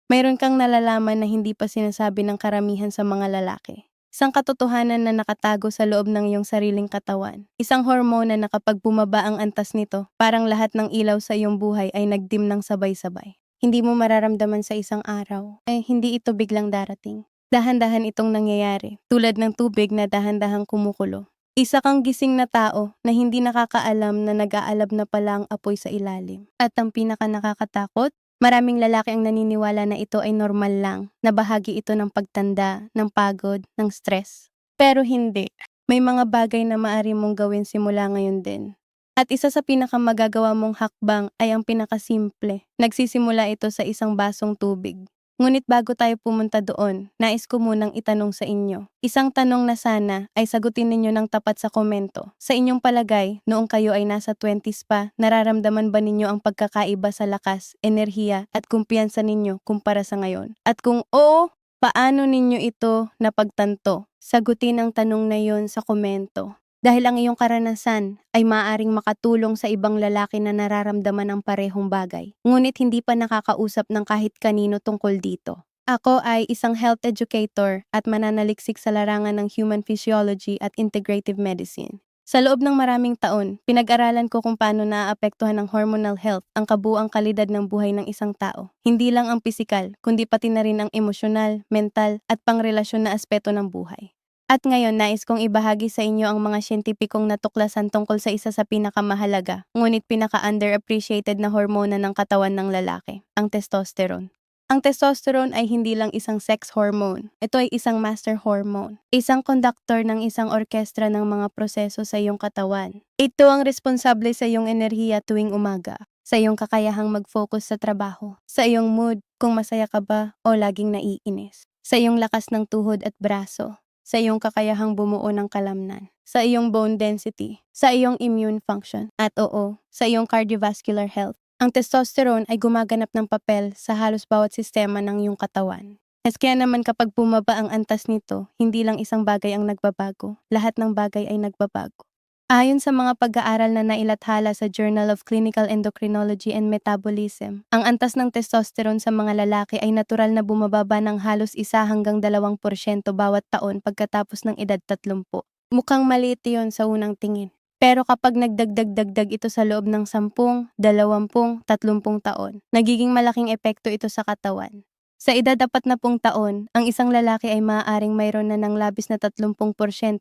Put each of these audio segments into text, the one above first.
mayroon kang nalalaman na hindi pa sinasabi ng karamihan sa mga lalaki. Isang katotohanan na nakatago sa loob ng iyong sariling katawan. Isang hormona na kapag bumaba ang antas nito, parang lahat ng ilaw sa iyong buhay ay nagdim ng sabay-sabay. Hindi mo mararamdaman sa isang araw. Hindi ito biglang darating. Dahan-dahan itong nangyayari, tulad ng tubig na dahan-dahang kumukulo. Isa kang gising na tao na hindi nakakaalam na nag-aalab na pala ang apoy sa ilalim. At ang pinaka nakakatakot, maraming lalaki ang naniniwala na ito ay normal lang, na bahagi ito ng pagtanda, ng pagod, ng stress. Pero hindi. May mga bagay na maaari mong gawin simula ngayon din. At isa sa pinakamagagawa mong hakbang ay ang pinakasimple. Nagsisimula ito sa isang basong tubig. Ngunit bago tayo pumunta doon, nais ko munang itanong sa inyo. Isang tanong na sana ay sagutin ninyo ng tapat sa komento. Sa inyong palagay, noong kayo ay nasa 20s pa, nararamdaman ba ninyo ang pagkakaiba sa lakas, enerhiya at kumpiyansa ninyo kumpara sa ngayon? At kung oo, paano ninyo ito napagtanto? Sagutin ang tanong na yon sa komento. Dahil ang iyong karanasan ay maaaring makatulong sa ibang lalaki na nararamdaman ang parehong bagay, ngunit hindi pa nakakausap ng kahit kanino tungkol dito. Ako ay isang health educator at mananaliksik sa larangan ng human physiology at integrative medicine. Sa loob ng maraming taon, pinag-aralan ko kung paano naaapektuhan ng hormonal health ang kabuuang kalidad ng buhay ng isang tao. Hindi lang ang pisikal, kundi pati na rin ang emosyonal, mental at pangrelasyon na aspeto ng buhay. At ngayon, nais kong ibahagi sa inyo ang mga siyentipikong natuklasan tungkol sa isa sa pinakamahalaga, ngunit pinaka-underappreciated na hormona ng katawan ng lalaki, ang testosterone. Ang testosterone ay hindi lang isang sex hormone. Ito ay isang master hormone. Isang conductor ng isang orkestra ng mga proseso sa iyong katawan. Ito ang responsable sa iyong enerhiya tuwing umaga, sa iyong kakayahang mag-focus sa trabaho, sa iyong mood kung masaya ka ba o laging naiinis, sa iyong lakas ng tuhod at braso, sa iyong kakayahang bumuo ng kalamnan, sa iyong bone density, sa iyong immune function, at oo, sa iyong cardiovascular health. Ang testosterone ay gumaganap ng papel sa halos bawat sistema ng iyong katawan. Kaya naman kapag bumaba ang antas nito, hindi lang isang bagay ang nagbabago, lahat ng bagay ay nagbabago. Ayon sa mga pag-aaral na nailathala sa Journal of Clinical Endocrinology and Metabolism, ang antas ng testosterone sa mga lalaki ay natural na bumababa ng halos 1 hanggang 2% bawat taon pagkatapos ng edad 30. Mukhang maliit yun sa unang tingin. Pero kapag nagdagdag-dagdag ito sa loob ng 10, 20, 30 taon, nagiging malaking epekto ito sa katawan. Sa edad 40 taon, ang isang lalaki ay maaaring mayroon na ng labis na 30%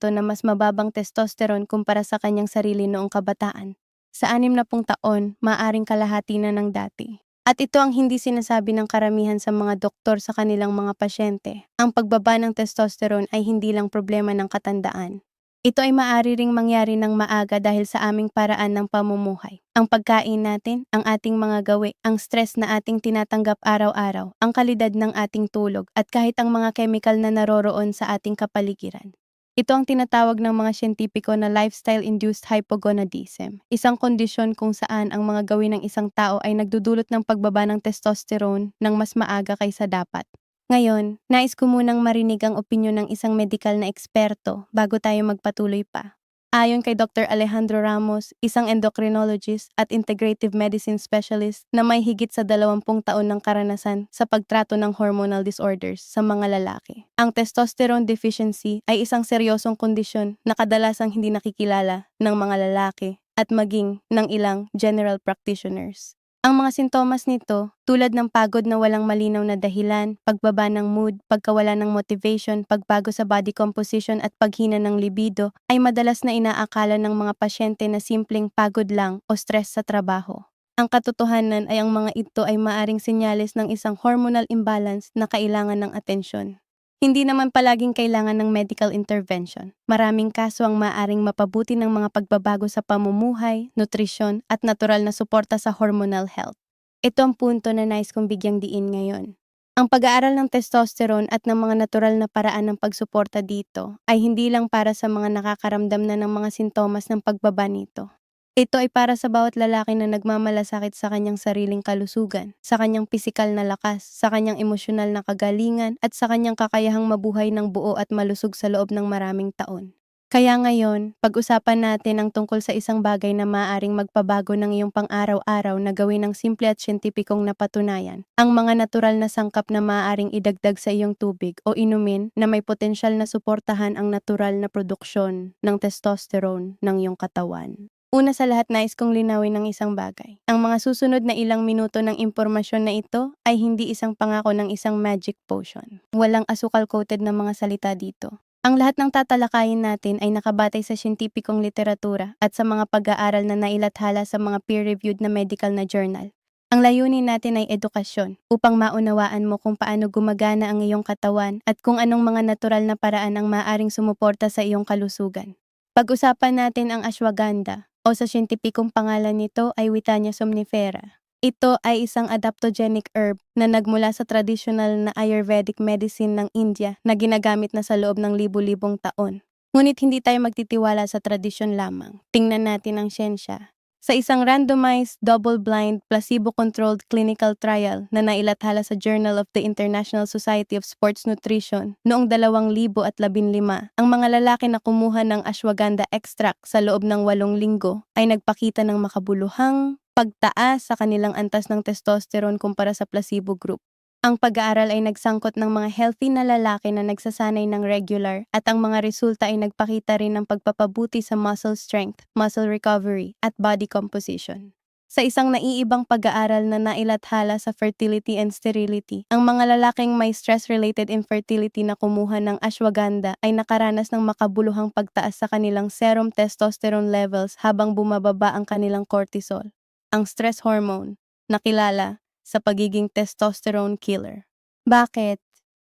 na mas mababang testosterone kumpara sa kanyang sarili noong kabataan. Sa 60 taon, maaaring kalahati na ng dati. At ito ang hindi sinasabi ng karamihan sa mga doktor sa kanilang mga pasyente. Ang pagbaba ng testosterone ay hindi lang problema ng katandaan. Ito ay maaari ring mangyari ng maaga dahil sa aming paraan ng pamumuhay. Ang pagkain natin, ang ating mga gawi, ang stress na ating tinatanggap araw-araw, ang kalidad ng ating tulog, at kahit ang mga chemical na naroroon sa ating kapaligiran. Ito ang tinatawag ng mga siyentipiko na lifestyle-induced hypogonadism, isang kondisyon kung saan ang mga gawin ng isang tao ay nagdudulot ng pagbaba ng testosterone ng mas maaga kaysa dapat. Ngayon, nais ko munang marinig ang opinyon ng isang medikal na eksperto bago tayo magpatuloy pa. Ayon kay Dr. Alejandro Ramos, isang endocrinologist at integrative medicine specialist na may higit sa 20 taon ng karanasan sa pagtrato ng hormonal disorders sa mga lalaki. Ang testosterone deficiency ay isang seryosong kondisyon na kadalasang hindi nakikilala ng mga lalaki at maging ng ilang general practitioners. Ang mga sintomas nito, tulad ng pagod na walang malinaw na dahilan, pagbaba ng mood, pagkawala ng motivation, pagbago sa body composition at paghina ng libido, ay madalas na inaakala ng mga pasyente na simpleng pagod lang o stress sa trabaho. Ang katotohanan ay ang mga ito ay maaring senyales ng isang hormonal imbalance na kailangan ng atensyon. Hindi naman palaging kailangan ng medical intervention. Maraming kaso ang maaaring mapabuti ng mga pagbabago sa pamumuhay, nutrisyon, at natural na suporta sa hormonal health. Ito ang punto na nais kong bigyang diin ngayon. Ang pag-aaral ng testosterone at ng mga natural na paraan ng pagsuporta dito ay hindi lang para sa mga nakakaramdam na ng mga sintomas ng pagbaba nito. Ito ay para sa bawat lalaki na nagmamalasakit sa kanyang sariling kalusugan, sa kanyang pisikal na lakas, sa kanyang emosyonal na kagalingan, at sa kanyang kakayahang mabuhay ng buo at malusog sa loob ng maraming taon. Kaya ngayon, pag-usapan natin ang tungkol sa isang bagay na maaaring magpabago ng iyong pang-araw-araw na gawin ng simple at siyentipikong napatunayan. Ang mga natural na sangkap na maaaring idagdag sa iyong tubig o inumin na may potensyal na suportahan ang natural na produksyon ng testosterone ng iyong katawan. Una sa lahat, nais kong linawin ng isang bagay. Ang mga susunod na ilang minuto ng impormasyon na ito ay hindi isang pangako ng isang magic potion. Walang asukal-coated na mga salita dito. Ang lahat ng tatalakayin natin ay nakabatay sa siyentipikong literatura at sa mga pag-aaral na nailathala sa mga peer-reviewed na medical na journal. Ang layunin natin ay edukasyon upang maunawaan mo kung paano gumagana ang iyong katawan at kung anong mga natural na paraan ang maaaring sumuporta sa iyong kalusugan. Pag-usapan natin ang ashwagandha o sa siyentipikong pangalan nito ay Withania somnifera. Ito ay isang adaptogenic herb na nagmula sa traditional na Ayurvedic medicine ng India na ginagamit na sa loob ng libu-libong taon. Ngunit hindi tayo magtitiwala sa tradisyon lamang. Tingnan natin ang siyensya. Sa isang randomized, double-blind, placebo-controlled clinical trial na nailathala sa Journal of the International Society of Sports Nutrition noong 2015, ang mga lalaki na kumuha ng ashwagandha extract sa loob ng 8 linggo ay nagpakita ng makabuluhang pagtaas sa kanilang antas ng testosterone kumpara sa placebo group. Ang pag-aaral ay nagsangkot ng mga healthy na lalaki na nagsasanay ng regular at ang mga resulta ay nagpakita rin ng pagpapabuti sa muscle strength, muscle recovery, at body composition. Sa isang naiibang pag-aaral na nailathala sa fertility and sterility, ang mga lalaking may stress-related infertility na kumuha ng ashwagandha ay nakaranas ng makabuluhang pagtaas sa kanilang serum testosterone levels habang bumababa ang kanilang cortisol, ang stress hormone, nakilala sa pagiging testosterone killer. Bakit?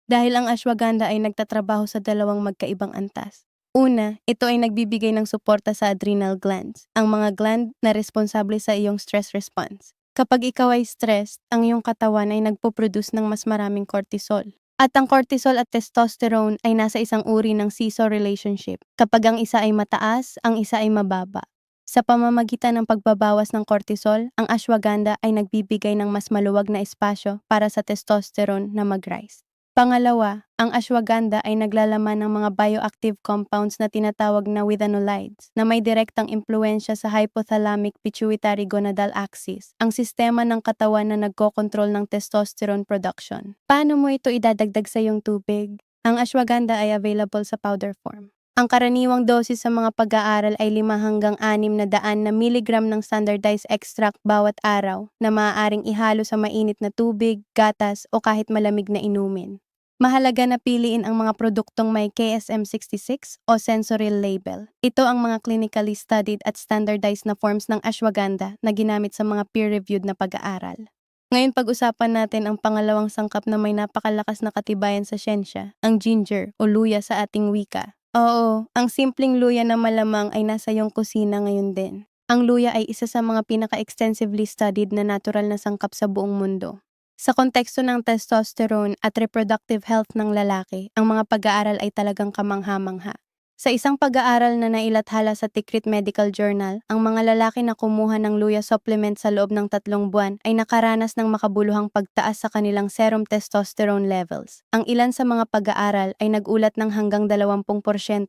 Dahil ang ashwagandha ay nagtatrabaho sa dalawang magkaibang antas. Una, ito ay nagbibigay ng suporta sa adrenal glands, ang mga gland na responsable sa iyong stress response. Kapag ikaw ay stressed, ang iyong katawan ay nagpo-produce ng mas maraming cortisol. At ang cortisol at testosterone ay nasa isang uri ng seesaw relationship. Kapag ang isa ay mataas, ang isa ay mababa. Sa pamamagitan ng pagbabawas ng cortisol, ang ashwagandha ay nagbibigay ng mas maluwag na espasyo para sa testosterone na mag-rise. Pangalawa, ang ashwagandha ay naglalaman ng mga bioactive compounds na tinatawag na withanolides na may direktang impluensya sa hypothalamic pituitary gonadal axis, ang sistema ng katawan na nagkokontrol ng testosterone production. Paano mo ito idadagdag sa iyong tubig? Ang ashwagandha ay available sa powder form. Ang karaniwang dosis sa mga pag-aaral ay 5 hanggang 600 na miligram ng standardized extract bawat araw na maaaring ihalo sa mainit na tubig, gatas o kahit malamig na inumin. Mahalaga na piliin ang mga produktong may KSM-66 o sensoril label. Ito ang mga clinically studied at standardized na forms ng ashwagandha na ginamit sa mga peer-reviewed na pag-aaral. Ngayon pag-usapan natin ang pangalawang sangkap na may napakalakas na katibayan sa siyensya, ang ginger o luya sa ating wika. Oo, ang simpleng luya na malamang ay nasa iyong kusina ngayon din. Ang luya ay isa sa mga pinaka-extensively studied na natural na sangkap sa buong mundo. Sa konteksto ng testosterone at reproductive health ng lalaki, ang mga pag-aaral ay talagang kamangha-mangha. Sa isang pag-aaral na nailathala sa Tikrit Medical Journal, ang mga lalaki na kumuha ng luya supplement sa loob ng 3 buwan ay nakaranas ng makabuluhang pagtaas sa kanilang serum testosterone levels. Ang ilan sa mga pag-aaral ay nag-ulat ng hanggang 20%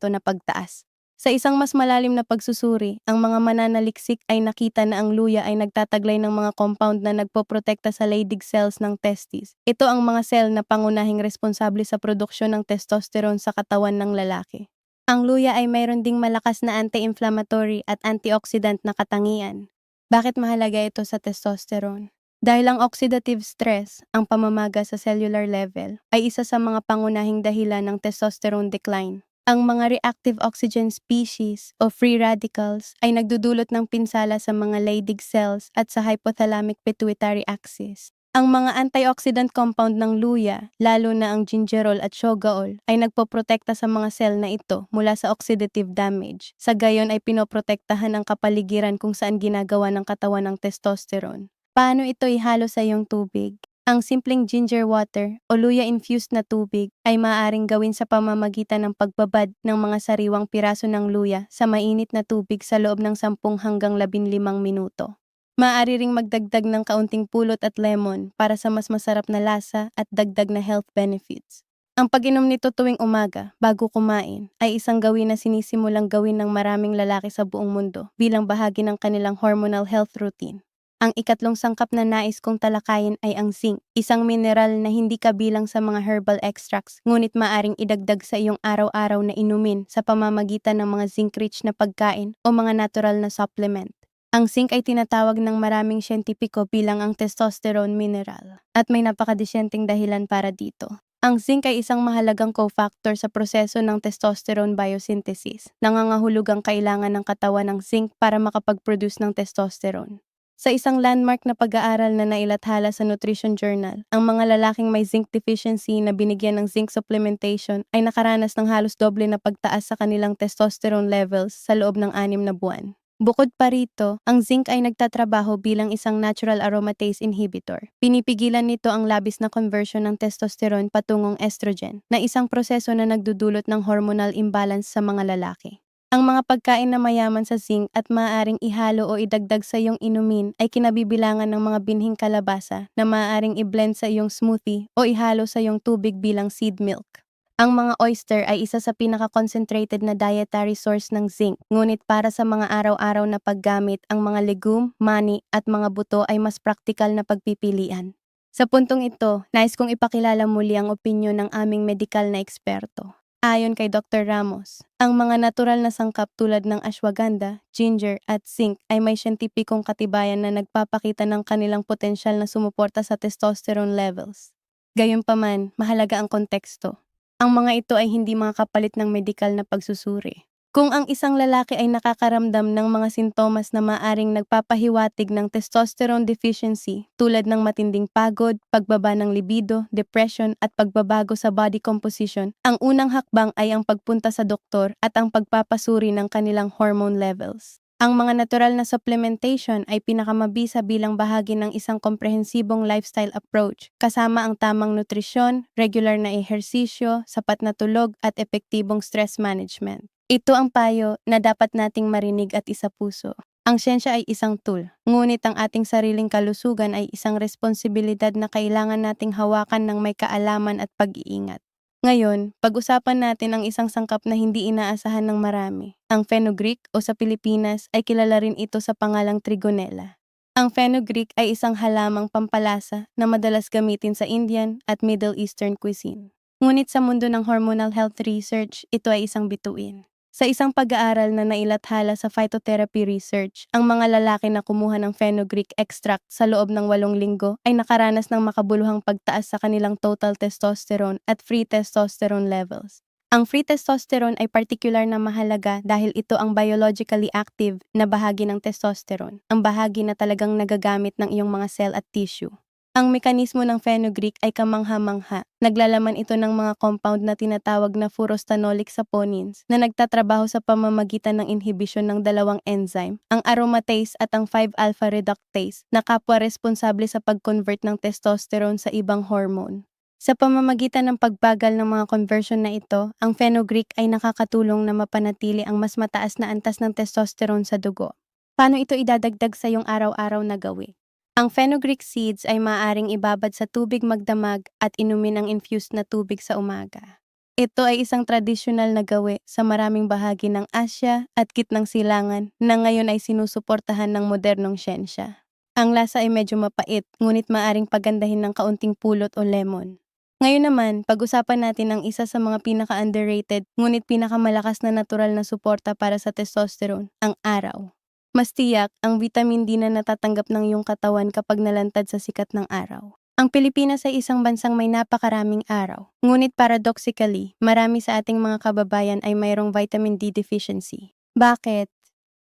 na pagtaas. Sa isang mas malalim na pagsusuri, ang mga mananaliksik ay nakita na ang luya ay nagtataglay ng mga compound na nagpoprotekta sa Leydig cells ng testis. Ito ang mga cell na pangunahing responsable sa produksyon ng testosterone sa katawan ng lalaki. Ang luya ay mayroon ding malakas na anti-inflammatory at antioxidant na katangian. Bakit mahalaga ito sa testosterone? Dahil ang oxidative stress, ang pamamaga sa cellular level, ay isa sa mga pangunahing dahilan ng testosterone decline. Ang mga reactive oxygen species o free radicals ay nagdudulot ng pinsala sa mga Leydig cells at sa hypothalamic pituitary axis. Ang mga antioxidant compound ng luya, lalo na ang gingerol at shogaol, ay nagpoprotekta sa mga cell na ito mula sa oxidative damage. Sa gayon ay pinoprotektahan ang kapaligiran kung saan ginagawa ng katawan ng testosterone. Paano ito ihalo sa iyong tubig? Ang simpleng ginger water o luya-infused na tubig ay maaaring gawin sa pamamagitan ng pagbabad ng mga sariwang piraso ng luya sa mainit na tubig sa loob ng 10 hanggang 15 minuto. Maaari ring magdagdag ng kaunting pulot at lemon para sa mas masarap na lasa at dagdag na health benefits. Ang pag-inom nito tuwing umaga, bago kumain, ay isang gawin na sinisimulang gawin ng maraming lalaki sa buong mundo bilang bahagi ng kanilang hormonal health routine. Ang ikatlong sangkap na nais kong talakayin ay ang zinc, isang mineral na hindi kabilang sa mga herbal extracts, ngunit maaring idagdag sa iyong araw-araw na inumin sa pamamagitan ng mga zinc-rich na pagkain o mga natural na supplement. Ang zinc ay tinatawag ng maraming siyentipiko bilang ang testosterone mineral, at may napakadisyenteng dahilan para dito. Ang zinc ay isang mahalagang cofactor sa proseso ng testosterone biosynthesis. Nangangahulugang kailangan ng katawan ng zinc para makapag-produce ng testosterone. Sa isang landmark na pag-aaral na nailathala sa Nutrition Journal, ang mga lalaking may zinc deficiency na binigyan ng zinc supplementation ay nakaranas ng halos doble na pagtaas sa kanilang testosterone levels sa loob ng 6 na buwan. Bukod pa rito, ang zinc ay nagtatrabaho bilang isang natural aromatase inhibitor. Pinipigilan nito ang labis na conversion ng testosterone patungong estrogen, na isang proseso na nagdudulot ng hormonal imbalance sa mga lalaki. Ang mga pagkain na mayaman sa zinc at maaaring ihalo o idagdag sa iyong inumin ay kinabibilangan ng mga binhing kalabasa na maaaring i-blend sa iyong smoothie o ihalo sa iyong tubig bilang seed milk. Ang mga oyster ay isa sa pinaka-concentrated na dietary source ng zinc, ngunit para sa mga araw-araw na paggamit, ang mga legume, mani at mga buto ay mas praktikal na pagpipilian. Sa puntong ito, nais kong ipakilala muli ang opinyon ng aming medikal na eksperto. Ayon kay Dr. Ramos, ang mga natural na sangkap tulad ng ashwagandha, ginger at zinc ay may siyentipikong katibayan na nagpapakita ng kanilang potensyal na sumuporta sa testosterone levels. Gayunpaman, mahalaga ang konteksto. Ang mga ito ay hindi mga kapalit ng medikal na pagsusuri. Kung ang isang lalaki ay nakakaramdam ng mga sintomas na maaring nagpapahiwatig ng testosterone deficiency tulad ng matinding pagod, pagbaba ng libido, depression at pagbabago sa body composition, ang unang hakbang ay ang pagpunta sa doktor at ang pagpapasuri ng kanilang hormone levels. Ang mga natural na supplementation ay pinakamabisa bilang bahagi ng isang komprehensibong lifestyle approach, kasama ang tamang nutrisyon, regular na ehersisyo, sapat na tulog at epektibong stress management. Ito ang payo na dapat nating marinig at isapuso. Ang siyensya ay isang tool, ngunit ang ating sariling kalusugan ay isang responsibilidad na kailangan nating hawakan ng may kaalaman at pag-iingat. Ngayon, pag-usapan natin ang isang sangkap na hindi inaasahan ng marami. Ang fenugreek o sa Pilipinas ay kilala rin ito sa pangalang trigonella. Ang fenugreek ay isang halamang pampalasa na madalas gamitin sa Indian at Middle Eastern cuisine. Ngunit sa mundo ng hormonal health research, ito ay isang bituin. Sa isang pag-aaral na nailathala sa phytotherapy research, ang mga lalaki na kumuha ng fenugreek extract sa loob ng 8 linggo ay nakaranas ng makabuluhang pagtaas sa kanilang total testosterone at free testosterone levels. Ang free testosterone ay particular na mahalaga dahil ito ang biologically active na bahagi ng testosterone, ang bahagi na talagang nagagamit ng iyong mga cell at tissue. Ang mekanismo ng fenugreek ay kamangha-mangha. Naglalaman ito ng mga compound na tinatawag na furostanolic saponins na nagtatrabaho sa pamamagitan ng inhibisyon ng dalawang enzyme, ang aromatase at ang 5-alpha reductase, na kapwa responsable sa pag-convert ng testosterone sa ibang hormone. Sa pamamagitan ng pagbagal ng mga conversion na ito, ang fenugreek ay nakakatulong na mapanatili ang mas mataas na antas ng testosterone sa dugo. Paano ito idadagdag sa iyong araw-araw na gawi? Ang fenugreek seeds ay maaaring ibabad sa tubig magdamag at inumin ang infused na tubig sa umaga. Ito ay isang tradisyonal na gawi sa maraming bahagi ng Asya at gitnang silangan na ngayon ay sinusuportahan ng modernong siyensya. Ang lasa ay medyo mapait, ngunit maaaring pagandahin ng kaunting pulot o lemon. Ngayon naman, pag-usapan natin ang isa sa mga pinaka-underrated ngunit pinakamalakas na natural na suporta para sa testosterone, ang araw. Mas tiyak ang vitamin D na natatanggap ng iyong katawan kapag nalantad sa sikat ng araw. Ang Pilipinas ay isang bansang may napakaraming araw. Ngunit paradoxically, marami sa ating mga kababayan ay mayroong vitamin D deficiency. Bakit?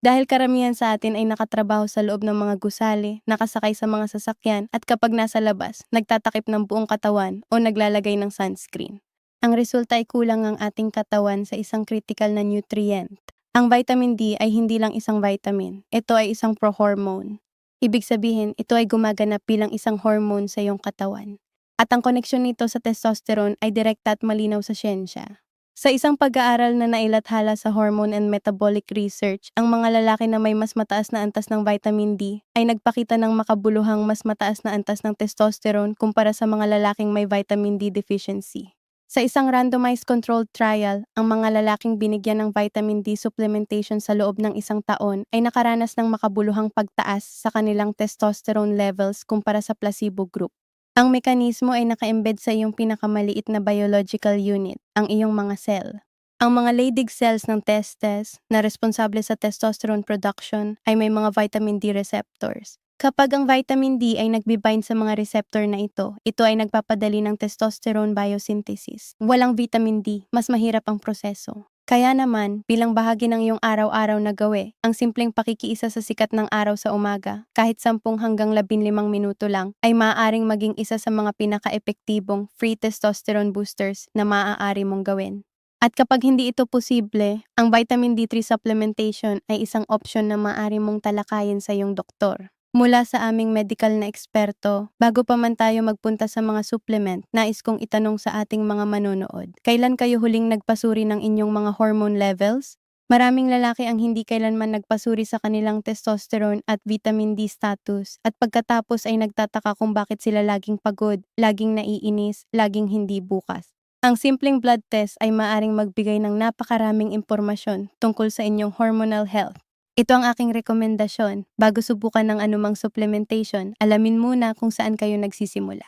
Dahil karamihan sa atin ay nakatrabaho sa loob ng mga gusali, nakasakay sa mga sasakyan at kapag nasa labas, nagtatakip ng buong katawan o naglalagay ng sunscreen. Ang resulta ay kulang ang ating katawan sa isang critical na nutrient. Ang vitamin D ay hindi lang isang vitamin. Ito ay isang prohormone. Ibig sabihin, ito ay gumaganap bilang isang hormone sa iyong katawan. At ang koneksyon nito sa testosterone ay direkta at malinaw sa siyensya. Sa isang pag-aaral na nailathala sa Hormone and Metabolic Research, ang mga lalaki na may mas mataas na antas ng vitamin D ay nagpakita ng makabuluhang mas mataas na antas ng testosterone kumpara sa mga lalaking may vitamin D deficiency. Sa isang randomized controlled trial, ang mga lalaking binigyan ng vitamin D supplementation sa loob ng 1 taon ay nakaranas ng makabuluhang pagtaas sa kanilang testosterone levels kumpara sa placebo group. Ang mekanismo ay naka-embed sa iyong pinakamaliit na biological unit, ang iyong mga cell. Ang mga Leydig cells ng testes na responsable sa testosterone production ay may mga vitamin D receptors. Kapag ang vitamin D ay nagbibind sa mga receptor na ito ay nagpapadali ng testosterone biosynthesis. Walang vitamin D, mas mahirap ang proseso. Kaya naman, bilang bahagi ng iyong araw-araw na gawi, ang simpleng pakikiisa sa sikat ng araw sa umaga, kahit 10 hanggang 15 minuto lang, ay maaaring maging isa sa mga pinaka-epektibong free testosterone boosters na maaari mong gawin. At kapag hindi ito posible, ang vitamin D3 supplementation ay isang opsyon na maaari mong talakayin sa iyong doktor. Mula sa aming medical na eksperto, bago pa man tayo magpunta sa mga supplement, nais kong itanong sa ating mga manonood, kailan kayo huling nagpasuri ng inyong mga hormone levels? Maraming lalaki ang hindi kailanman nagpasuri sa kanilang testosterone at vitamin D status at pagkatapos ay nagtataka kung bakit sila laging pagod, laging naiinis, laging hindi bukas. Ang simpleng blood test ay maaring magbigay ng napakaraming impormasyon tungkol sa inyong hormonal health. Ito ang aking rekomendasyon. Bago subukan ng anumang supplementation, alamin muna kung saan kayo nagsisimula.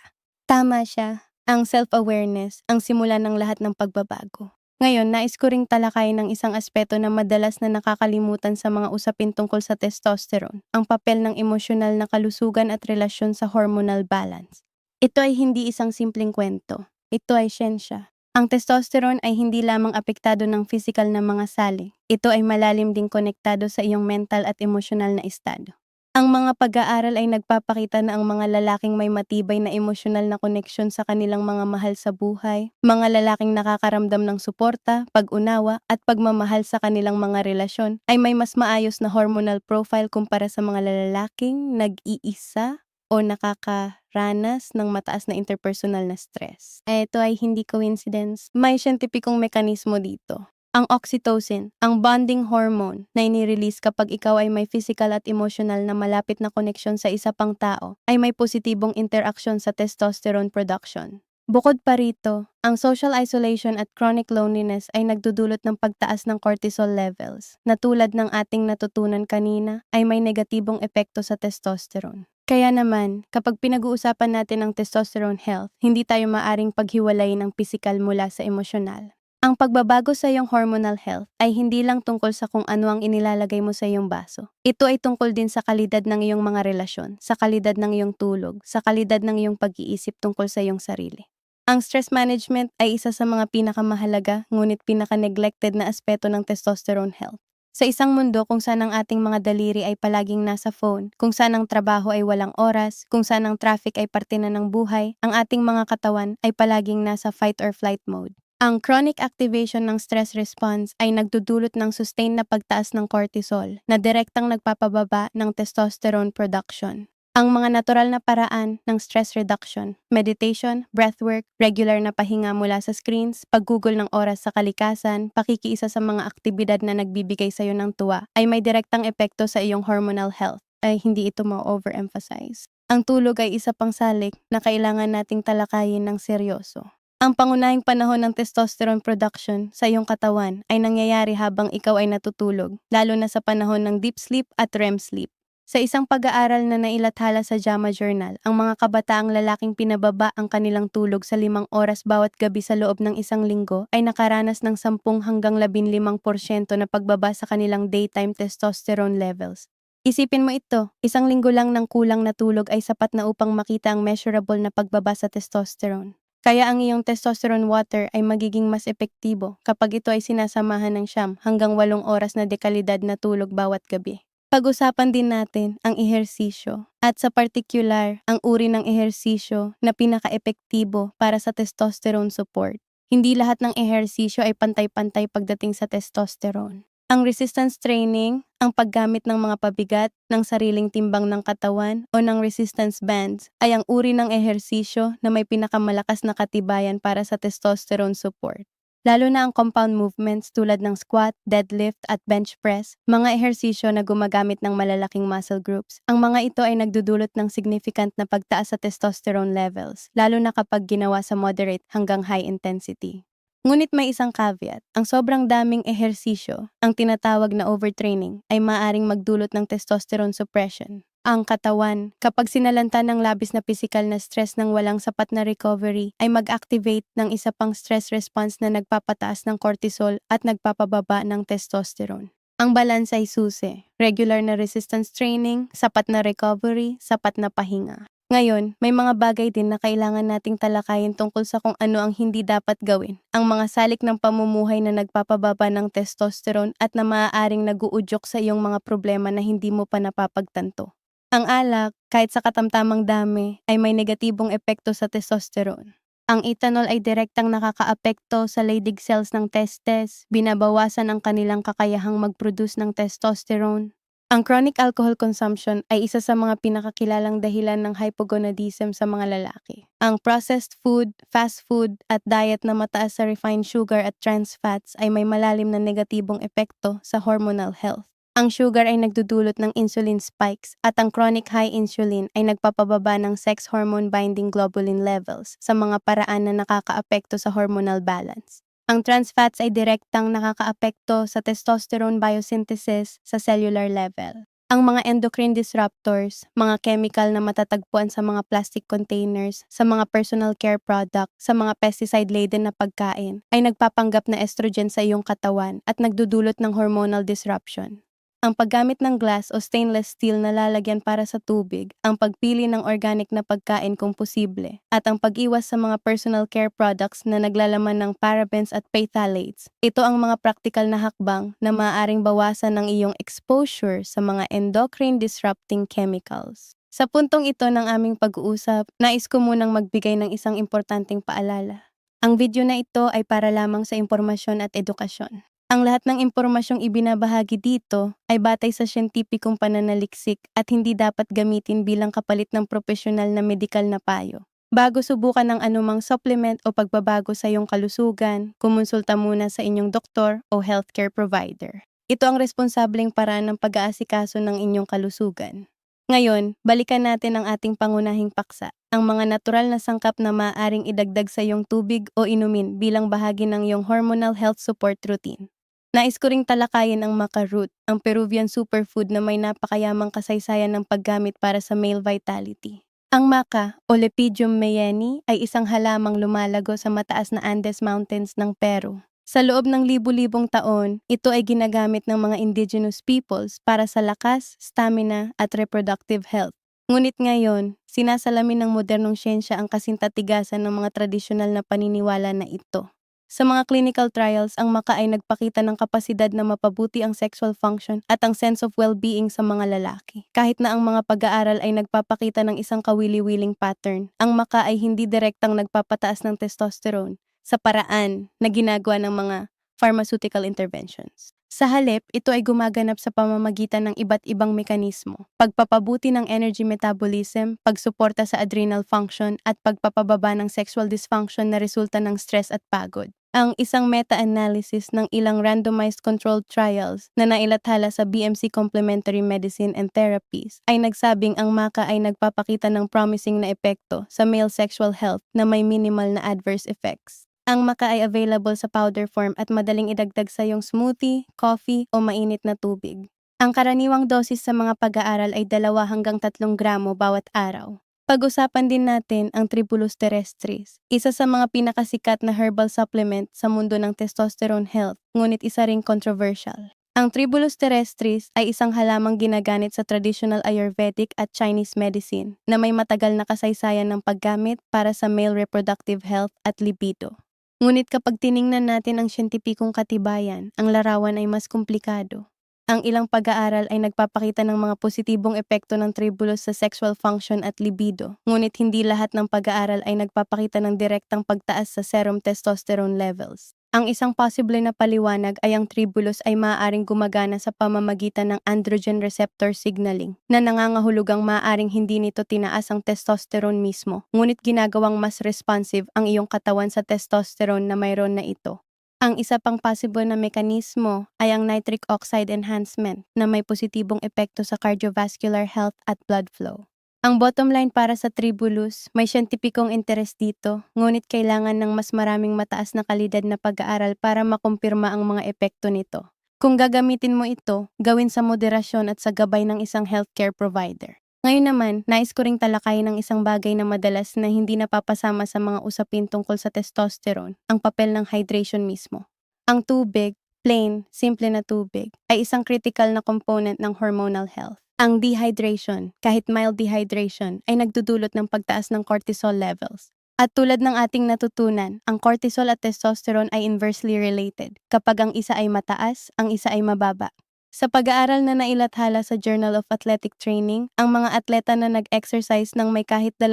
Tama siya. Ang self-awareness, ang simula ng lahat ng pagbabago. Ngayon, nais ko ring talakayin ng isang aspeto na madalas na nakakalimutan sa mga usapin tungkol sa testosterone, ang papel ng emosyonal na kalusugan at relasyon sa hormonal balance. Ito ay hindi isang simpleng kwento. Ito ay siyensya. Ang testosterone ay hindi lamang apektado ng physical na mga sali. Ito ay malalim ding konektado sa iyong mental at emosyonal na estado. Ang mga pag-aaral ay nagpapakita na ang mga lalaking may matibay na emosyonal na koneksyon sa kanilang mga mahal sa buhay, mga lalaking nakakaramdam ng suporta, pag-unawa at pagmamahal sa kanilang mga relasyon ay may mas maayos na hormonal profile kumpara sa mga lalaking nag-iisa o nakakaranas ng mataas na interpersonal na stress. Ito ay hindi coincidence. May siyentipikong mekanismo dito. Ang oxytocin, ang bonding hormone na inirelease kapag ikaw ay may physical at emotional na malapit na koneksyon sa isa pang tao, ay may positibong interaksyon sa testosterone production. Bukod pa rito, ang social isolation at chronic loneliness ay nagdudulot ng pagtaas ng cortisol levels, na tulad ng ating natutunan kanina ay may negatibong epekto sa testosterone. Kaya naman, kapag pinag-uusapan natin ang testosterone health, hindi tayo maaring paghiwalayin ang pisikal mula sa emosyonal. Ang pagbabago sa iyong hormonal health ay hindi lang tungkol sa kung ano ang inilalagay mo sa iyong baso. Ito ay tungkol din sa kalidad ng iyong mga relasyon, sa kalidad ng iyong tulog, sa kalidad ng iyong pag-iisip tungkol sa iyong sarili. Ang stress management ay isa sa mga pinakamahalaga ngunit pinaka-neglected na aspeto ng testosterone health. Sa isang mundo kung saan ang ating mga daliri ay palaging nasa phone, kung saan ang trabaho ay walang oras, kung saan ang traffic ay parte na ng buhay, ang ating mga katawan ay palaging nasa fight or flight mode. Ang chronic activation ng stress response ay nagdudulot ng sustained na pagtaas ng cortisol na direktang nagpapababa ng testosterone production. Ang mga natural na paraan ng stress reduction, meditation, breathwork, regular na pahinga mula sa screens, paggugol ng oras sa kalikasan, pakikiisa sa mga aktibidad na nagbibigay sa iyo ng tuwa, ay may direktang epekto sa iyong hormonal health. Ay hindi ito ma-overemphasize. Ang tulog ay isa pang salik na kailangan nating talakayin ng seryoso. Ang pangunahing panahon ng testosterone production sa iyong katawan ay nangyayari habang ikaw ay natutulog, lalo na sa panahon ng deep sleep at REM sleep. Sa isang pag-aaral na nailathala sa JAMA Journal, ang mga kabataang lalaking pinababa ang kanilang tulog sa 5 oras bawat gabi sa loob ng 1 linggo ay nakaranas ng 10 hanggang 15% na pagbaba sa kanilang daytime testosterone levels. Isipin mo ito, 1 linggo lang ng kulang na tulog ay sapat na upang makita ang measurable na pagbaba sa testosterone. Kaya ang iyong testosterone water ay magiging mas epektibo kapag ito ay sinasamahan ng 7 hanggang 8 oras na dekalidad na tulog bawat gabi. Pag-usapan din natin ang ehersisyo at sa particular ang uri ng ehersisyo na pinaka-epektibo para sa testosterone support. Hindi lahat ng ehersisyo ay pantay-pantay pagdating sa testosterone. Ang resistance training, ang paggamit ng mga pabigat ng sariling timbang ng katawan o ng resistance bands ay ang uri ng ehersisyo na may pinakamalakas na katibayan para sa testosterone support. Lalo na ang compound movements tulad ng squat, deadlift at bench press, mga ehersisyo na gumagamit ng malalaking muscle groups. Ang mga ito ay nagdudulot ng significant na pagtaas sa testosterone levels, lalo na kapag ginawa sa moderate hanggang high intensity. Ngunit may isang caveat, ang sobrang daming ehersisyo, ang tinatawag na overtraining, ay maaaring magdulot ng testosterone suppression. Ang katawan, kapag sinalanta ng labis na pisikal na stress ng walang sapat na recovery, ay mag-activate ng isa pang stress response na nagpapataas ng cortisol at nagpapababa ng testosterone. Ang balance ay susi, regular na resistance training, sapat na recovery, sapat na pahinga. Ngayon, may mga bagay din na kailangan nating talakayin tungkol sa kung ano ang hindi dapat gawin. Ang mga salik ng pamumuhay na nagpapababa ng testosterone at na maaaring nag-uudyok sa iyong mga problema na hindi mo pa napapagtanto. Ang alak, kahit sa katamtamang dami, ay may negatibong epekto sa testosterone. Ang ethanol ay direktang nakakaapekto sa Leydig cells ng testes, binabawasan ang kanilang kakayahang mag-produce ng testosterone. Ang chronic alcohol consumption ay isa sa mga pinakakilalang dahilan ng hypogonadism sa mga lalaki. Ang processed food, fast food, at diet na mataas sa refined sugar at trans fats ay may malalim na negatibong epekto sa hormonal health. Ang sugar ay nagdudulot ng insulin spikes at ang chronic high insulin ay nagpapababa ng sex hormone binding globulin levels sa mga paraan na nakakaapekto sa hormonal balance. Ang trans fats ay direktang nakakaapekto sa testosterone biosynthesis sa cellular level. Ang mga endocrine disruptors, mga chemical na matatagpuan sa mga plastic containers, sa mga personal care product, sa mga pesticide-laden na pagkain, ay nagpapanggap na estrogen sa iyong katawan at nagdudulot ng hormonal disruption. Ang paggamit ng glass o stainless steel na lalagyan para sa tubig, ang pagpili ng organic na pagkain kung posible, at ang pag-iwas sa mga personal care products na naglalaman ng parabens at phthalates. Ito ang mga praktikal na hakbang na maaaring bawasan ng iyong exposure sa mga endocrine disrupting chemicals. Sa puntong ito ng aming pag-uusap, nais ko munang magbigay ng isang importanteng paalala. Ang video na ito ay para lamang sa impormasyon at edukasyon. Ang lahat ng impormasyong ibinabahagi dito ay batay sa siyentipikong pananaliksik at hindi dapat gamitin bilang kapalit ng propesyonal na medikal na payo. Bago subukan ng anumang supplement o pagbabago sa iyong kalusugan, kumonsulta muna sa inyong doktor o healthcare provider. Ito ang responsableng paraan ng pag-aasikaso ng inyong kalusugan. Ngayon, balikan natin ang ating pangunahing paksa, ang mga natural na sangkap na maaaring idagdag sa iyong tubig o inumin bilang bahagi ng iyong hormonal health support routine. Nais ko ring talakayin ang maca root, ang Peruvian superfood na may napakayamang kasaysayan ng paggamit para sa male vitality. Ang maca o Lepidium mayeni ay isang halamang lumalago sa mataas na Andes Mountains ng Peru. Sa loob ng libu-libong taon, ito ay ginagamit ng mga indigenous peoples para sa lakas, stamina at reproductive health. Ngunit ngayon, sinasalamin ng modernong siyensya ang kasintatigasan ng mga tradisyonal na paniniwala na ito. Sa mga clinical trials, ang maca ay nagpakita ng kapasidad na mapabuti ang sexual function at ang sense of well-being sa mga lalaki. Kahit na ang mga pag-aaral ay nagpapakita ng isang kawili-wiling pattern, ang maca ay hindi direktang nagpapataas ng testosterone sa paraan na ginagawa ng mga pharmaceutical interventions. Sa halip, ito ay gumaganap sa pamamagitan ng iba't ibang mekanismo, pagpapabuti ng energy metabolism, pagsuporta sa adrenal function, at pagpapababa ng sexual dysfunction na resulta ng stress at pagod. Ang isang meta-analysis ng ilang randomized controlled trials na nailathala sa BMC Complementary Medicine and Therapies ay nagsabing ang maca ay nagpapakita ng promising na epekto sa male sexual health na may minimal na adverse effects. Ang maca ay available sa powder form at madaling idagdag sa iyong smoothie, coffee o mainit na tubig. Ang karaniwang dosis sa mga pag-aaral ay 2 hanggang 3 gramo bawat araw. Pag-usapan din natin ang Tribulus terrestris, isa sa mga pinakasikat na herbal supplement sa mundo ng testosterone health, ngunit isa ring controversial. Ang Tribulus terrestris ay isang halamang ginagamit sa traditional Ayurvedic at Chinese medicine na may matagal na kasaysayan ng paggamit para sa male reproductive health at libido. Ngunit kapag tiningnan natin ang siyentipikong katibayan, ang larawan ay mas komplikado. Ang ilang pag-aaral ay nagpapakita ng mga positibong epekto ng tribulus sa sexual function at libido, ngunit hindi lahat ng pag-aaral ay nagpapakita ng direktang pagtaas sa serum testosterone levels. Ang isang posible na paliwanag ay ang tribulus ay maaaring gumagana sa pamamagitan ng androgen receptor signaling na nangangahulugang maaaring hindi nito tinaas ang testosterone mismo, ngunit ginagawang mas responsive ang iyong katawan sa testosterone na mayroon na ito. Ang isa pang possible na mekanismo ay ang nitric oxide enhancement na may positibong epekto sa cardiovascular health at blood flow. Ang bottom line para sa Tribulus, may siyentipikong interes dito, ngunit kailangan ng mas maraming mataas na kalidad na pag-aaral para makumpirma ang mga epekto nito. Kung gagamitin mo ito, gawin sa moderasyon at sa gabay ng isang healthcare provider. Ngayon naman, nais ko ring talakayin ng isang bagay na madalas na hindi napapasama sa mga usapin tungkol sa testosterone, ang papel ng hydration mismo. Ang tubig, plain, simple na tubig, ay isang critical na component ng hormonal health. Ang dehydration, kahit mild dehydration, ay nagdudulot ng pagtaas ng cortisol levels. At tulad ng ating natutunan, ang cortisol at testosterone ay inversely related. Kapag ang isa ay mataas, ang isa ay mababa. Sa pag-aaral na nailathala sa Journal of Athletic Training, ang mga atleta na nag-exercise ng may kahit 2%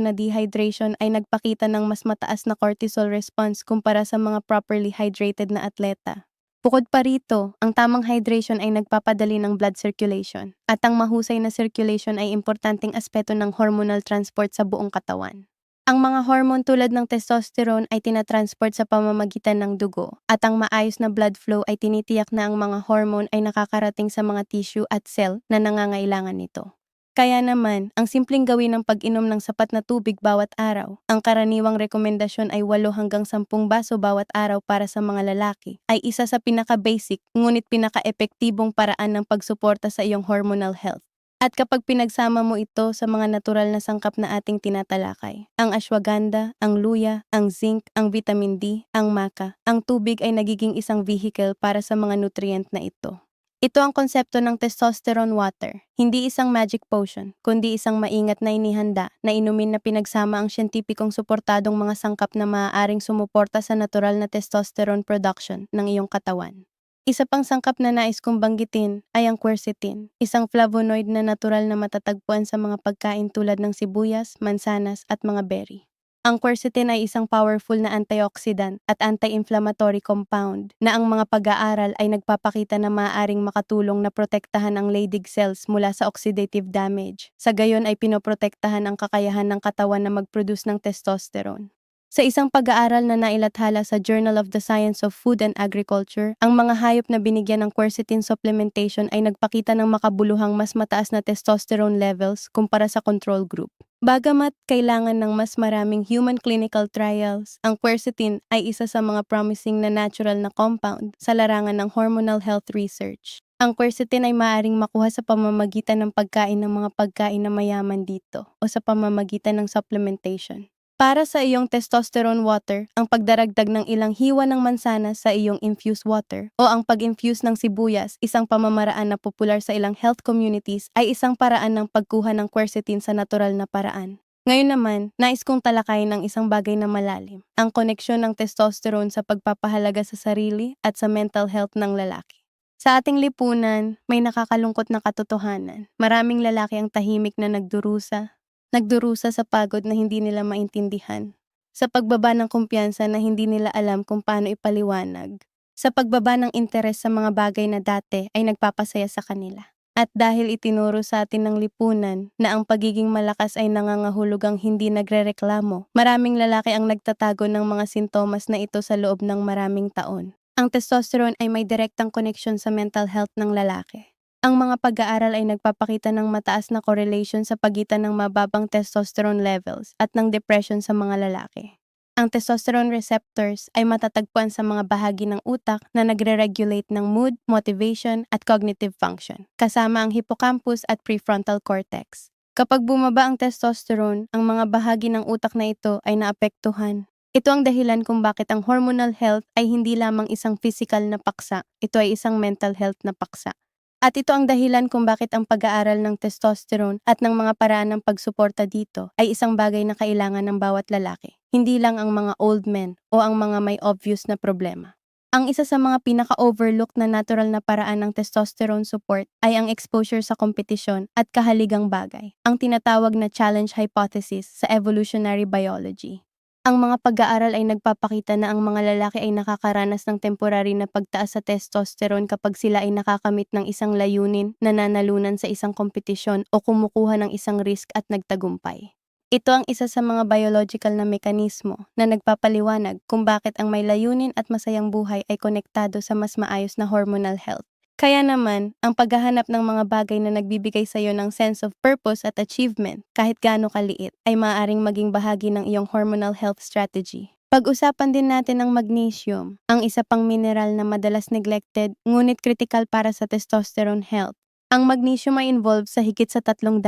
na dehydration ay nagpakita ng mas mataas na cortisol response kumpara sa mga properly hydrated na atleta. Bukod pa rito, ang tamang hydration ay nagpapadali ng blood circulation, at ang mahusay na circulation ay importanteng aspeto ng hormonal transport sa buong katawan. Ang mga hormone tulad ng testosterone ay tinatransport sa pamamagitan ng dugo, at ang maayos na blood flow ay tinitiyak na ang mga hormone ay nakakarating sa mga tissue at cell na nangangailangan nito. Kaya naman, ang simpleng gawin ng pag-inom ng sapat na tubig bawat araw, ang karaniwang rekomendasyon ay 8 hanggang 10 baso bawat araw para sa mga lalaki, ay isa sa pinaka-basic ngunit pinaka-epektibong paraan ng pagsuporta sa iyong hormonal health. At kapag pinagsama mo ito sa mga natural na sangkap na ating tinatalakay, ang ashwagandha, ang luya, ang zinc, ang vitamin D, ang maca, ang tubig ay nagiging isang vehicle para sa mga nutrient na ito. Ito ang konsepto ng testosterone water, hindi isang magic potion, kundi isang maingat na inihanda na inumin na pinagsama ang siyentipikong suportadong mga sangkap na maaaring sumuporta sa natural na testosterone production ng iyong katawan. Isa pang sangkap na nais kong banggitin ay ang quercetin, isang flavonoid na natural na matatagpuan sa mga pagkain tulad ng sibuyas, mansanas at mga berry. Ang quercetin ay isang powerful na antioxidant at anti-inflammatory compound na ang mga pag-aaral ay nagpapakita na maaaring makatulong na protektahan ang Leydig cells mula sa oxidative damage. Sa gayon ay pinoprotektahan ang kakayahan ng katawan na mag-produce ng testosterone. Sa isang pag-aaral na nailathala sa Journal of the Science of Food and Agriculture, ang mga hayop na binigyan ng quercetin supplementation ay nagpakita ng makabuluhang mas mataas na testosterone levels kumpara sa control group. Bagamat kailangan ng mas maraming human clinical trials, ang quercetin ay isa sa mga promising na natural na compound sa larangan ng hormonal health research. Ang quercetin ay maaaring makuha sa pamamagitan ng pagkain ng mga pagkain na mayaman dito o sa pamamagitan ng supplementation. Para sa iyong testosterone water, ang pagdaragdag ng ilang hiwa ng mansanas sa iyong infused water o ang pag-infuse ng sibuyas, isang pamamaraan na popular sa ilang health communities, ay isang paraan ng pagkuha ng quercetin sa natural na paraan. Ngayon naman, nais kong talakayin ang isang bagay na malalim, ang koneksyon ng testosterone sa pagpapahalaga sa sarili at sa mental health ng lalaki. Sa ating lipunan, may nakakalungkot na katotohanan. Maraming lalaki ang tahimik na nagdurusa sa pagod na hindi nila maintindihan, sa pagbaba ng kumpiyansa na hindi nila alam kung paano ipaliwanag, sa pagbaba ng interes sa mga bagay na dati ay nagpapasaya sa kanila. At dahil itinuro sa atin ng lipunan na ang pagiging malakas ay nangangahulugang hindi nagrereklamo, maraming lalaki ang nagtatago ng mga sintomas na ito sa loob ng maraming taon. Ang testosterone ay may direktang koneksyon sa mental health ng lalaki. Ang mga pag-aaral ay nagpapakita ng mataas na correlation sa pagitan ng mababang testosterone levels at ng depression sa mga lalaki. Ang testosterone receptors ay matatagpuan sa mga bahagi ng utak na nagre-regulate ng mood, motivation, at cognitive function, kasama ang hippocampus at prefrontal cortex. Kapag bumaba ang testosterone, ang mga bahagi ng utak na ito ay naapektuhan. Ito ang dahilan kung bakit ang hormonal health ay hindi lamang isang physical na paksa, ito ay isang mental health na paksa. At ito ang dahilan kung bakit ang pag-aaral ng testosterone at ng mga paraan ng pagsuporta dito ay isang bagay na kailangan ng bawat lalaki, hindi lang ang mga old men o ang mga may obvious na problema. Ang isa sa mga pinaka-overlooked na natural na paraan ng testosterone support ay ang exposure sa kompetisyon at kahaligang bagay, ang tinatawag na challenge hypothesis sa evolutionary biology. Ang mga pag-aaral ay nagpapakita na ang mga lalaki ay nakakaranas ng temporary na pagtaas sa testosterone kapag sila ay nakakamit ng isang layunin, nananalunan sa isang kompetisyon o kumukuha ng isang risk at nagtagumpay. Ito ang isa sa mga biological na mekanismo na nagpapaliwanag kung bakit ang may layunin at masayang buhay ay konektado sa mas maayos na hormonal health. Kaya naman, ang paghahanap ng mga bagay na nagbibigay sa iyo ng sense of purpose at achievement, kahit gaano kaliit, ay maaaring maging bahagi ng iyong hormonal health strategy. Pag-usapan din natin ang magnesium, ang isa pang mineral na madalas neglected ngunit critical para sa testosterone health. Ang magnesium ay involved sa higit sa 300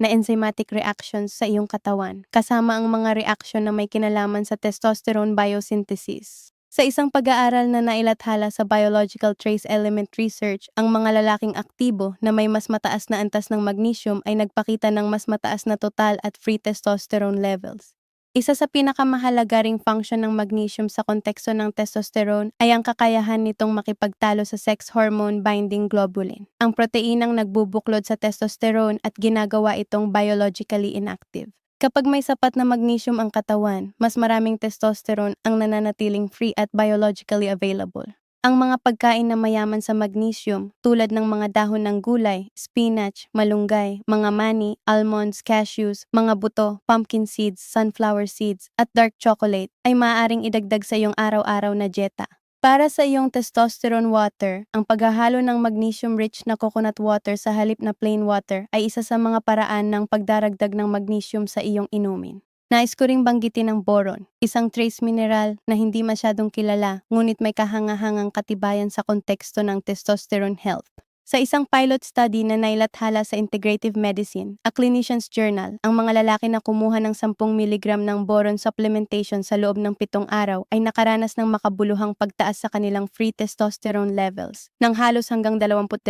na enzymatic reactions sa iyong katawan, kasama ang mga reaksyon na may kinalaman sa testosterone biosynthesis. Sa isang pag-aaral na nailathala sa Biological Trace Element Research, ang mga lalaking aktibo na may mas mataas na antas ng magnesium ay nagpakita ng mas mataas na total at free testosterone levels. Isa sa pinakamahalaga ring function ng magnesium sa konteksto ng testosterone ay ang kakayahan nitong makipagtalo sa sex hormone binding globulin, ang proteinang nagbubuklod sa testosterone at ginagawa itong biologically inactive. Kapag may sapat na magnesium ang katawan, mas maraming testosterone ang nananatiling free at biologically available. Ang mga pagkain na mayaman sa magnesium tulad ng mga dahon ng gulay, spinach, malunggay, mga mani, almonds, cashews, mga buto, pumpkin seeds, sunflower seeds, at dark chocolate ay maaaring idagdag sa iyong araw-araw na dieta. Para sa iyong testosterone water, ang paghahalo ng magnesium-rich na coconut water sa halip na plain water ay isa sa mga paraan ng pagdaragdag ng magnesium sa iyong inumin. Nais ko ring banggitin ang boron, isang trace mineral na hindi masyadong kilala ngunit may kahangahangang katibayan sa konteksto ng testosterone health. Sa isang pilot study na nailathala sa Integrative Medicine, a clinician's journal, ang mga lalaki na kumuha ng 10 mg ng boron supplementation sa loob ng 7 araw ay nakaranas ng makabuluhang pagtaas sa kanilang free testosterone levels ng halos hanggang 20%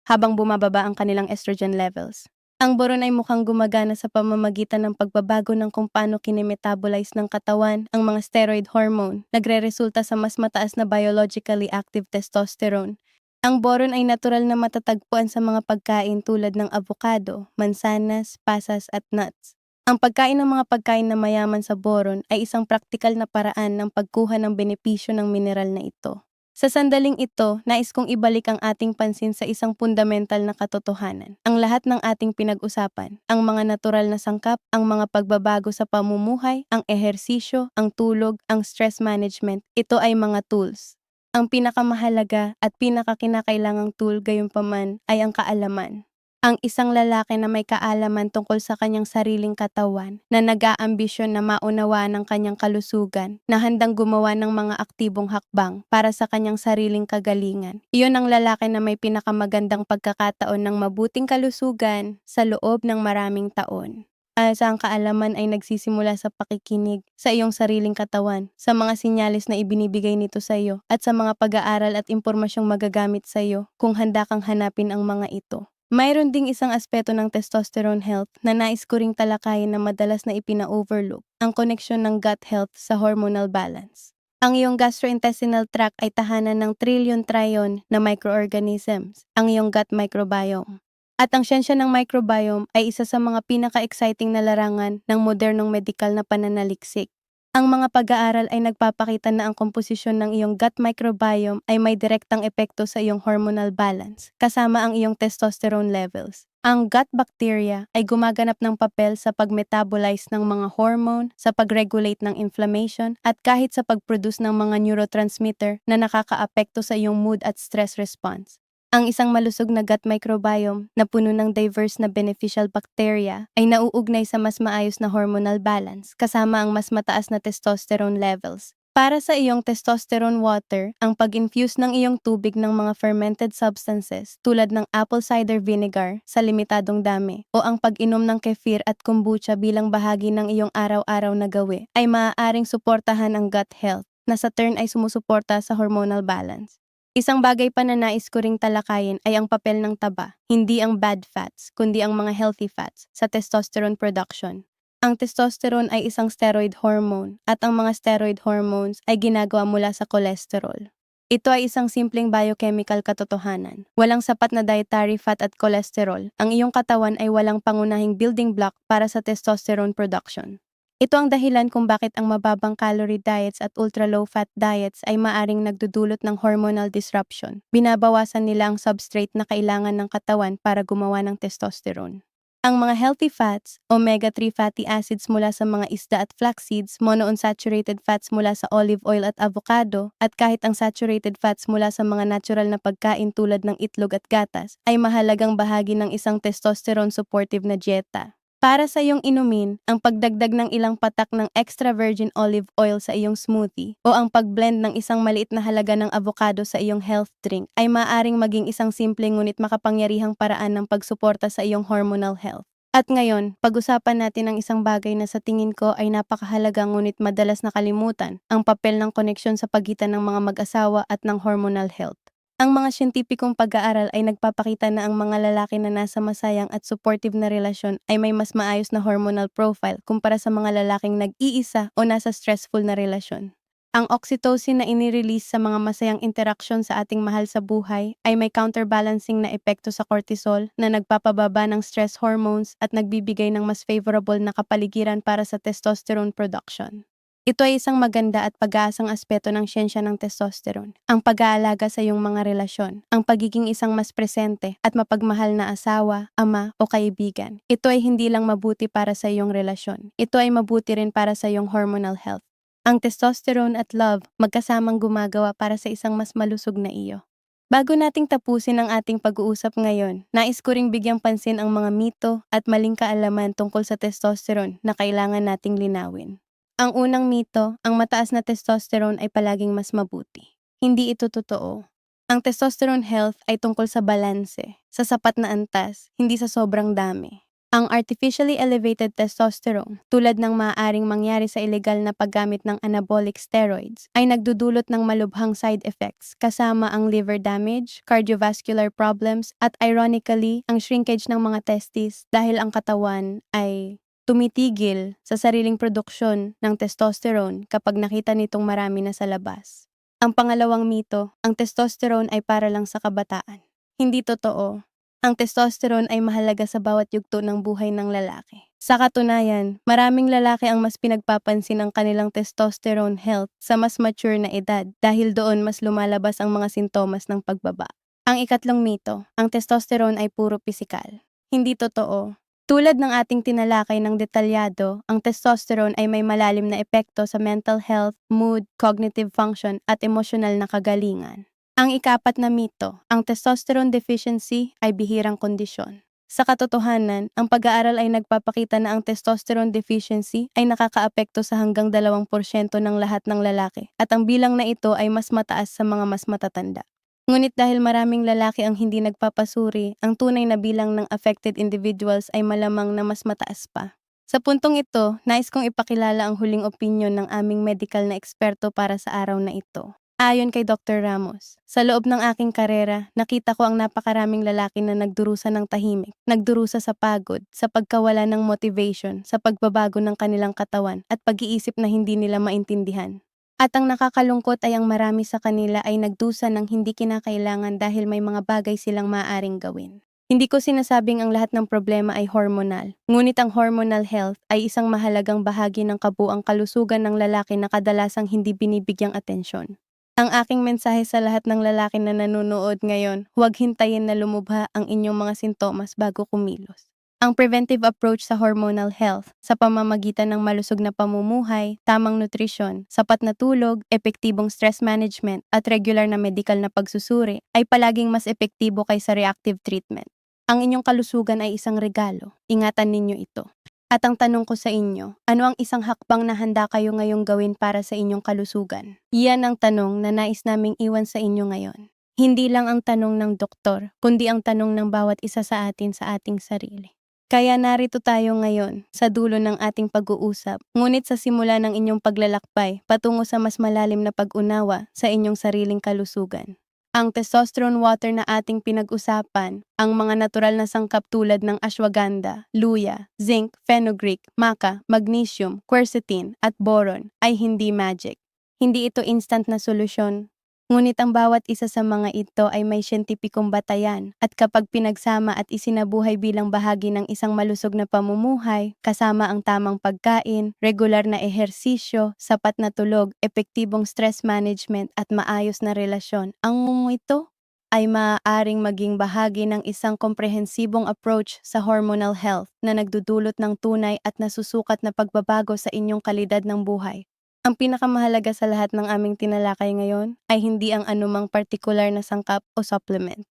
habang bumababa ang kanilang estrogen levels. Ang boron ay mukhang gumagana sa pamamagitan ng pagbabago ng kung paano kinimetabolize ng katawan ang mga steroid hormone, nagreresulta sa mas mataas na biologically active testosterone. Ang boron ay natural na matatagpuan sa mga pagkain tulad ng avocado, mansanas, pasas at nuts. Ang pagkain ng mga pagkain na mayaman sa boron ay isang praktikal na paraan ng pagkuha ng benepisyo ng mineral na ito. Sa sandaling ito, nais kong ibalik ang ating pansin sa isang fundamental na katotohanan. Ang lahat ng ating pinag-usapan, ang mga natural na sangkap, ang mga pagbabago sa pamumuhay, ang ehersisyo, ang tulog, ang stress management, ito ay mga tools. Ang pinakamahalaga at pinakakinakailangang tool gayunpaman ay ang kaalaman. Ang isang lalaki na may kaalaman tungkol sa kanyang sariling katawan, na nag-aambisyon na maunawaan ang kanyang kalusugan, na handang gumawa ng mga aktibong hakbang para sa kanyang sariling kagalingan. Iyon ang lalaki na may pinakamagandang pagkakataon ng mabuting kalusugan sa loob ng maraming taon. Sa ang kaalaman ay nagsisimula sa pakikinig sa iyong sariling katawan, sa mga sinyalis na ibinibigay nito sa iyo, at sa mga pag-aaral at impormasyong magagamit sa iyo kung handa kang hanapin ang mga ito. Mayroon ding isang aspeto ng testosterone health na nais ko ring talakayin na madalas na ipina-overlook, ang koneksyon ng gut health sa hormonal balance. Ang iyong gastrointestinal tract ay tahanan ng trillion-trillion na microorganisms, ang iyong gut microbiome. At ang siyensya ng microbiome ay isa sa mga pinaka-exciting na larangan ng modernong medikal na pananaliksik. Ang mga pag-aaral ay nagpapakita na ang komposisyon ng iyong gut microbiome ay may direktang epekto sa iyong hormonal balance, kasama ang iyong testosterone levels. Ang gut bacteria ay gumaganap ng papel sa pag-metabolize ng mga hormone, sa pag-regulate ng inflammation, at kahit sa pag-produce ng mga neurotransmitter na nakakaapekto sa iyong mood at stress response. Ang isang malusog na gut microbiome na puno ng diverse na beneficial bacteria ay nauugnay sa mas maayos na hormonal balance kasama ang mas mataas na testosterone levels. Para sa iyong testosterone water, ang pag-infuse ng iyong tubig ng mga fermented substances tulad ng apple cider vinegar sa limitadong dami o ang pag-inom ng kefir at kombucha bilang bahagi ng iyong araw-araw na gawi ay maaaring suportahan ang gut health na sa turn ay sumusuporta sa hormonal balance. Isang bagay pa na nais ko ring talakayin ay ang papel ng taba, hindi ang bad fats, kundi ang mga healthy fats sa testosterone production. Ang testosterone ay isang steroid hormone at ang mga steroid hormones ay ginagawa mula sa cholesterol. Ito ay isang simpleng biochemical katotohanan. Walang sapat na dietary fat at cholesterol. Ang iyong katawan ay walang pangunahing building block para sa testosterone production. Ito ang dahilan kung bakit ang mababang calorie diets at ultra-low-fat diets ay maaring nagdudulot ng hormonal disruption. Binabawasan nila ang substrate na kailangan ng katawan para gumawa ng testosterone. Ang mga healthy fats, omega-3 fatty acids mula sa mga isda at flax seeds, monounsaturated fats mula sa olive oil at avocado, at kahit ang saturated fats mula sa mga natural na pagkain tulad ng itlog at gatas, ay mahalagang bahagi ng isang testosterone supportive na dieta. Para sa iyong inumin, ang pagdagdag ng ilang patak ng extra virgin olive oil sa iyong smoothie o ang pagblend ng isang maliit na halaga ng avocado sa iyong health drink ay maaaring maging isang simple ngunit makapangyarihang paraan ng pagsuporta sa iyong hormonal health. At ngayon, pag-usapan natin ang isang bagay na sa tingin ko ay napakahalaga ngunit madalas nakalimutan, ang papel ng koneksyon sa pagitan ng mga mag-asawa at ng hormonal health. Ang mga siyentipikong pag-aaral ay nagpapakita na ang mga lalaki na nasa masayang at supportive na relasyon ay may mas maayos na hormonal profile kumpara sa mga lalaking nag-iisa o nasa stressful na relasyon. Ang oxytocin na inirelease sa mga masayang interaksyon sa ating mahal sa buhay ay may counterbalancing na epekto sa cortisol na nagpapababa ng stress hormones at nagbibigay ng mas favorable na kapaligiran para sa testosterone production. Ito ay isang maganda at pag-aasang aspeto ng siyensya ng testosterone, ang pag-aalaga sa iyong mga relasyon, ang pagiging isang mas presente at mapagmahal na asawa, ama o kaibigan. Ito ay hindi lang mabuti para sa iyong relasyon, ito ay mabuti rin para sa iyong hormonal health. Ang testosterone at love magkasamang gumagawa para sa isang mas malusog na iyo. Bago nating tapusin ang ating pag-uusap ngayon, nais ko ring bigyang pansin ang mga mito at maling kaalaman tungkol sa testosterone na kailangan nating linawin. Ang unang mito, ang mataas na testosterone ay palaging mas mabuti. Hindi ito totoo. Ang testosterone health ay tungkol sa balanse, sa sapat na antas, hindi sa sobrang dami. Ang artificially elevated testosterone, tulad ng maaaring mangyari sa ilegal na paggamit ng anabolic steroids, ay nagdudulot ng malubhang side effects kasama ang liver damage, cardiovascular problems, at ironically, ang shrinkage ng mga testes dahil ang katawan ay tumitigil sa sariling produksyon ng testosterone kapag nakita nitong marami na sa labas. Ang pangalawang mito, ang testosterone ay para lang sa kabataan. Hindi totoo. Ang testosterone ay mahalaga sa bawat yugto ng buhay ng lalaki. Sa katunayan, maraming lalaki ang mas pinagpapansin ang kanilang testosterone health sa mas mature na edad dahil doon mas lumalabas ang mga sintomas ng pagbaba. Ang ikatlong mito, ang testosterone ay puro pisikal. Hindi totoo. Tulad ng ating tinalakay ng detalyado, ang testosterone ay may malalim na epekto sa mental health, mood, cognitive function at emosyonal na kagalingan. Ang ikapat na mito, ang testosterone deficiency ay bihirang kondisyon. Sa katotohanan, ang pag-aaral ay nagpapakita na ang testosterone deficiency ay nakakaapekto sa hanggang 2% ng lahat ng lalaki at ang bilang na ito ay mas mataas sa mga mas matatanda. Ngunit dahil maraming lalaki ang hindi nagpapasuri, ang tunay na bilang ng affected individuals ay malamang na mas mataas pa. Sa puntong ito, nais kong ipakilala ang huling opinyon ng aming medical na eksperto para sa araw na ito. Ayon kay Dr. Ramos, sa loob ng aking karera, nakita ko ang napakaraming lalaki na nagdurusa ng tahimik, nagdurusa sa pagod, sa pagkawala ng motivation, sa pagbabago ng kanilang katawan at pag-iisip na hindi nila maintindihan. At ang nakakalungkot ay ang marami sa kanila ay nagdusa ng hindi kinakailangan dahil may mga bagay silang maaaring gawin. Hindi ko sinasabing ang lahat ng problema ay hormonal, ngunit ang hormonal health ay isang mahalagang bahagi ng kabuang kalusugan ng lalaki na kadalasang hindi binibigyang atensyon. Ang aking mensahe sa lahat ng lalaki na nanonood ngayon, huwag hintayin na lumubha ang inyong mga sintomas bago kumilos. Ang preventive approach sa hormonal health sa pamamagitan ng malusog na pamumuhay, tamang nutrisyon, sapat na tulog, epektibong stress management at regular na medical na pagsusuri ay palaging mas epektibo kaysa reactive treatment. Ang inyong kalusugan ay isang regalo. Ingatan ninyo ito. At ang tanong ko sa inyo, ano ang isang hakbang na handa kayo ngayong gawin para sa inyong kalusugan? Iyan ang tanong na nais naming iwan sa inyo ngayon. Hindi lang ang tanong ng doktor, kundi ang tanong ng bawat isa sa atin sa ating sarili. Kaya narito tayo ngayon, sa dulo ng ating pag-uusap, ngunit sa simula ng inyong paglalakbay, patungo sa mas malalim na pag-unawa sa inyong sariling kalusugan. Ang testosterone water na ating pinag-usapan, ang mga natural na sangkap tulad ng ashwagandha, luya, zinc, fenugreek, maca, magnesium, quercetin, at boron ay hindi magic. Hindi ito instant na solusyon. Ngunit ang bawat isa sa mga ito ay may siyentipikong batayan at kapag pinagsama at isinabuhay bilang bahagi ng isang malusog na pamumuhay, kasama ang tamang pagkain, regular na ehersisyo, sapat na tulog, epektibong stress management at maayos na relasyon, ang ito ay maaaring maging bahagi ng isang komprehensibong approach sa hormonal health na nagdudulot ng tunay at nasusukat na pagbabago sa inyong kalidad ng buhay. Ang pinakamahalaga sa lahat ng aming tinalakay ngayon ay hindi ang anumang partikular na sangkap o supplement.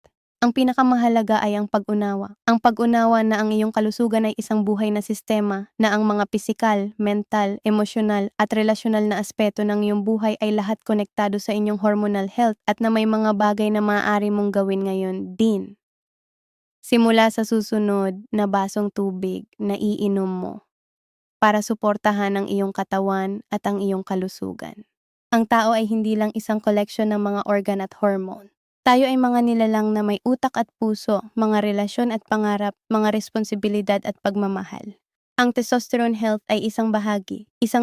Ang pinakamahalaga ay ang pag-unawa. Ang pag-unawa na ang iyong kalusugan ay isang buhay na sistema, na ang mga pisikal, mental, emosyonal at relasyonal na aspeto ng iyong buhay ay lahat konektado sa inyong hormonal health at na may mga bagay na maaari mong gawin ngayon din. Simula sa susunod na basong tubig na iinom mo para suportahan ang iyong katawan at ang iyong kalusugan. Ang tao ay hindi lang isang koleksyon ng mga organ at hormone. Tayo ay mga nilalang na may utak at puso, mga relasyon at pangarap, mga responsibilidad at pagmamahal. Ang testosterone health ay isang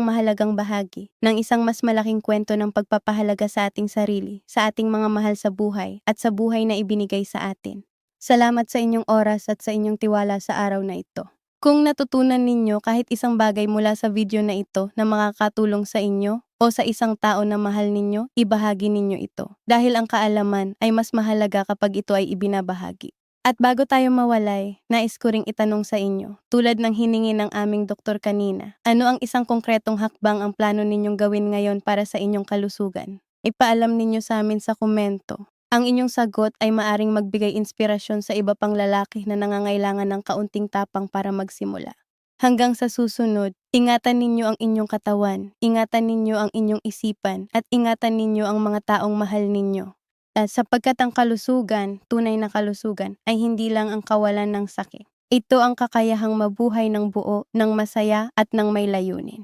mahalagang bahagi, ng isang mas malaking kwento ng pagpapahalaga sa ating sarili, sa ating mga mahal sa buhay, at sa buhay na ibinigay sa atin. Salamat sa inyong oras at sa inyong tiwala sa araw na ito. Kung natutunan ninyo kahit isang bagay mula sa video na ito na makakatulong sa inyo o sa isang tao na mahal ninyo, ibahagi ninyo ito. Dahil ang kaalaman ay mas mahalaga kapag ito ay ibinabahagi. At bago tayo mawalay, nais ko ring itanong sa inyo, tulad ng hiningi ng aming doktor kanina, ano ang isang konkretong hakbang ang plano ninyong gawin ngayon para sa inyong kalusugan? Ipaalam ninyo sa amin sa komento. Ang inyong sagot ay maaring magbigay inspirasyon sa iba pang lalaki na nangangailangan ng kaunting tapang para magsimula. Hanggang sa susunod, ingatan ninyo ang inyong katawan, ingatan ninyo ang inyong isipan, at ingatan ninyo ang mga taong mahal ninyo. At sapagkat ang kalusugan, tunay na kalusugan, ay hindi lang ang kawalan ng sakit. Ito ang kakayahang mabuhay ng buo, ng masaya at ng may layunin.